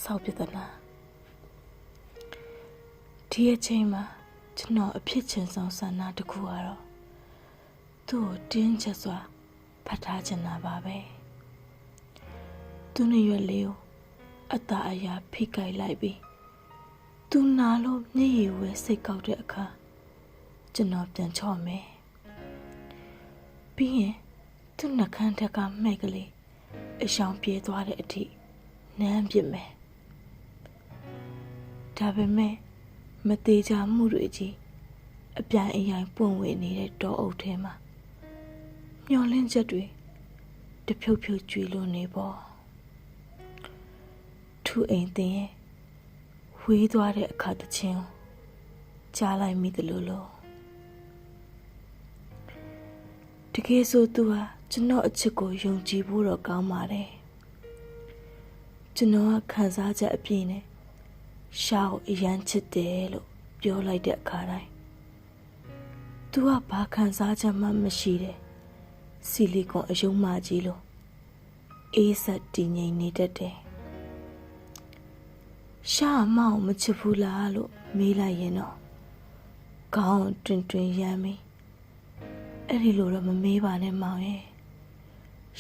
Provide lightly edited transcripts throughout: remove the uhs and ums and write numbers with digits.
စောက်ပြဿနာဒီအချိန်မှာကျွန်တော်အဖြစ်ချင်ဆုံးဆန္ဒတစ်ခုကတော့သူ့ကိုတင်းချက်စွာဖတ်ထားချင်တာပါပဲသူနဲ့ရွက်လေးကိုအသာအရာဖိကိုက်လိုက်ပြီးသူနာလို့မျက်ရည်ဝဲစိတ်ကောက်တဲ့အခါကျွန်တော်ပြန်ချော့မယ်ပြီးရင်သူ့နှကန်းထက်ကမှဲ့ကလေးအရှောင်ပြေးသွားတဲ့အထိနမ်းပစ်မယ်ဒါပေမဲ့မသေးချာမှုတွေကြီးအပြိုင်အရိုင်ပွင့်ဝင်နေတဲ့တောအုပ်ထဲမှာမျောလင်းချက်တွေတဖြုတ်ဖြုတ်ကျွေလို့နေပေါ်ထူအိမ်တင်ရဲ့ဝေးသွားတဲ့အခါတချင်းကြားလိုက်မိတယ်လို့တကယ်ဆိုသူဟာကျွန်တော်အချစ်ကိုယုံကြည်ဖို့တော့ကောင်းပါတယ်ကျွန်တော်ကခံစားချက်အပြည့်နဲ့ရှာကိုအရန်ချစ်တယ်လို့ပြောလိုက်တဲ့အခါတိုင်းသူကဘာခံစားချက်မှမရှိတဲ့ဆီလီကွန်အယုံမကြီးလို့အေးဆက်တည်ငြိမ်နေတတ်တယ်ရှာမောင်မချစ်ဘူးလားလို့မေးလိုက်ရင်တော့ခေါင်းတွင်တွင်ရမ်းပြီးအဲ့ဒီလိုတော့မမေးပါနဲ့မောင်ရဲ့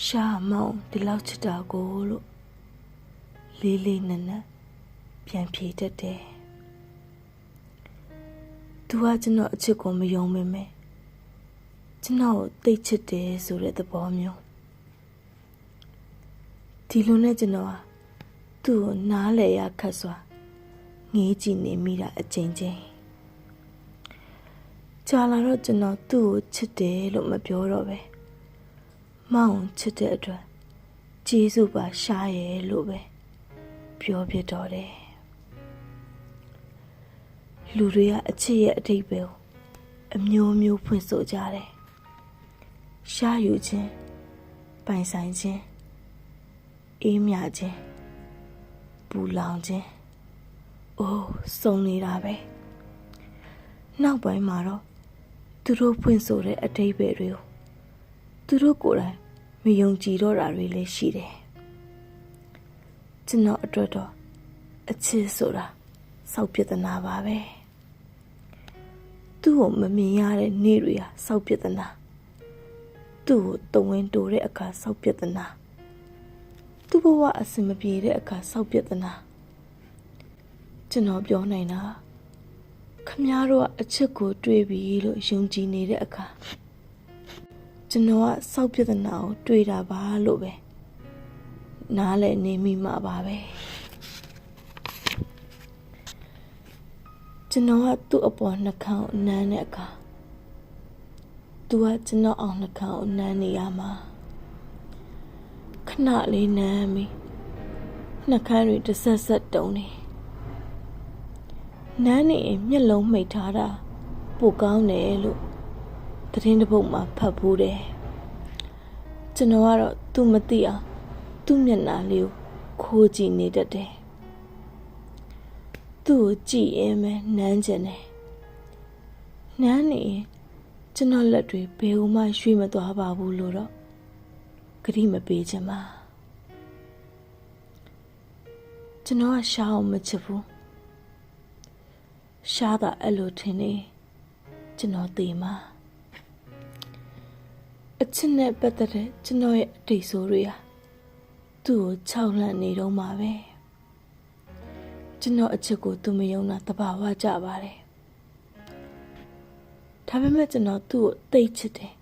ရှာမောင်ဒီလောက်ချစ်တာကိုလို့လေးလေးနက်နက်ပြန်ဖြေတတ်တယ်သူကကျွန်တော်အချစ်ကိုမယုံမိမယ်ကျွန်တော်ကိုသိချစ်တယ်ဆိုတဲ့သဘောမျိုးဒီလိုနဲ့ကျွန်တော်ကသူ့ကိုနားလဲရခတ်စွာငေးကြည့်နေမိတာအချင်းချင်းကြာလာတော့ကျွန်တော်သူ့ကိုချစ်တယ်လို့မပြောတော့ပဲမောင်ချစ်တဲ့အတွက်ကျေးဇူးပါရှားရဲ့လို့ပဲပြောပြတော့တယ်လူတွေကအချစ်ရဲ့အဓိပ္ပာယ်ကိုအမျိုးမျိုးဖွင့်ဆိုကြတယ်ရှားယူခြင်းပိုင်ဆိုင်ခြင်းအေးမြခြင်းပူလောင်ခြင်းအိုးစုံနေတာပဲနောက်ပိုင်းမှာတော့သူတို့ဖွင့်ဆိုတဲ့အဓိပ္ပာယ်တွေကိုသူတို့ကိုယ်တိုင်မယုံကြည်တော့တာတွေလည်းရှိတယ်ကျွန်တော်အတွက်တော့အချစ်ဆိုတာစောက်ပြဿနာပါပဲသူ့ကိုမမြင်ရတဲ့နေ့တွေဟာစောက်ပြဿနာသူ့ကိုတဝင်းတိုတဲ့အခါစောက်ပြဿနာသူ့ဘဝအဆင်မပြေတဲ့အခါစောက်ပြဿနာကျွန်တော်ပြောနိုင်တာခမည်းတော်ကအချစ်ကိုတွေးပြီးလို့ယုံကြည်နေတဲ့အခါကျွန်တော်ကစောက်ပြဿနာကိုတွေးတာပါလို့ပဲနားလည်နေမိမှာပါပဲကျွန်တော်ကသူ့အပေါ်နှခမ်းကိုနမ်းတဲ့အခါသူကကျွန်တော်အောင်နှခမ်းကိုနမ်းနေရမှာခဏလေးနမ်းပြီးနှခမ်းတွေတစ်ဆက်ဆက်တုံနေနမ်းနေမျက်လုံးမှိတ်ထားတာပိုကောင်းတယ်လို့သတင်းတစ်ပုဒ်မှာဖတ်ဖို့တယ်ကျွန်တော်ကတော့သူမသိအောင်သူ့မျက်နှာလေးကိုခိုးကြည့်နေတတ်တယ်သူ့ကိုကြည့်ရင်ပဲနမ်းကျင်တယ်နမ်းနေကျွန်တော်လက်တွေဘယ်မှရွှေ့မသွားပါဘူးလို့တော့ဂရိမပေးချင်ပါကျွန်တော်ကရှားအောင်မချစ်ဘူးရှားတာအဲ့လိုထင်နေကျွန်တော်သိမှာအချစ်နဲ့ပတ်သက်တဲ့ကျွန်တော်ရဲ့အတိတ်ဆိုးတွေဟာသူ့ကိုခြောက်လှန့်နေတော့မှာပဲကျွန်တော်အချစ်ကိုသူမယုံတာတဘာဝကြပါတယ်ဒါပေမဲ့ကျွန်တော်သူ့ကိုသိချစ်တယ်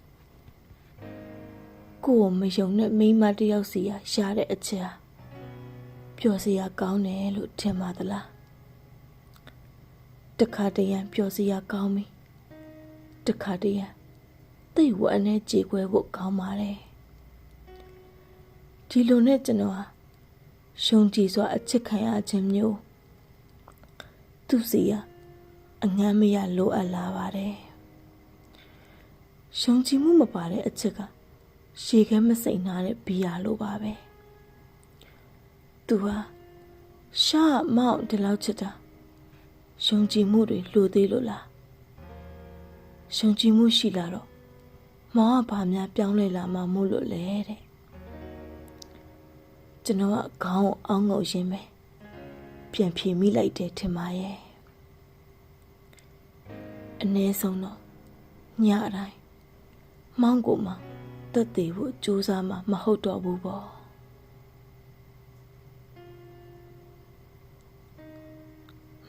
ကိုယ်ကိုမယုံတဲ့မိန်းမတစ်ယောက်စီရှားတဲ့အချစ်ဟာပျော်စရာကောင်းတယ်လို့ထင်ပါသလားတခါတရံပျော်စရာကောင်းပြီတခါတရံသိဝအနဲ့ကြေကွဲဖို့ကောင်းပါတယ်ဒီလိုနဲ့ကျွန်တော်ဟာယုံကြည်စွာအချစ်ခံရခြင်းမျိုးသူစီအငမ်းမရလိုအပ်လာပါတယ်ယုံကြည်မှုမပါတဲ့အချစ်ကရှေခဲမစိမ့်နာတဲ့ဘီယာလိုပါပဲသူဟာရှားမောင်ဒီလောက်ချစ်တာယုံကြည်မှုတွေလိုသေးလို့လားယုံကြည်မှုရှိလာတော့မောင်ကဘာများပြောင်းလဲလာမှမို့လို့လဲတဲ့ကျွန်တော်ကခေါင်းကိုအောင်းငုံရင်းပဲ ပြန်ဖြေမိလိုက်တယ်ထင်ပါရဲ့အနည်းဆုံးတော့ညအတိုင်းမောင်ကိုမှတက်သေးဖို့ကြိုးစားမှမဟုတ်တော့ဘူးပေါ့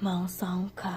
မောင်ဆောင်ခါ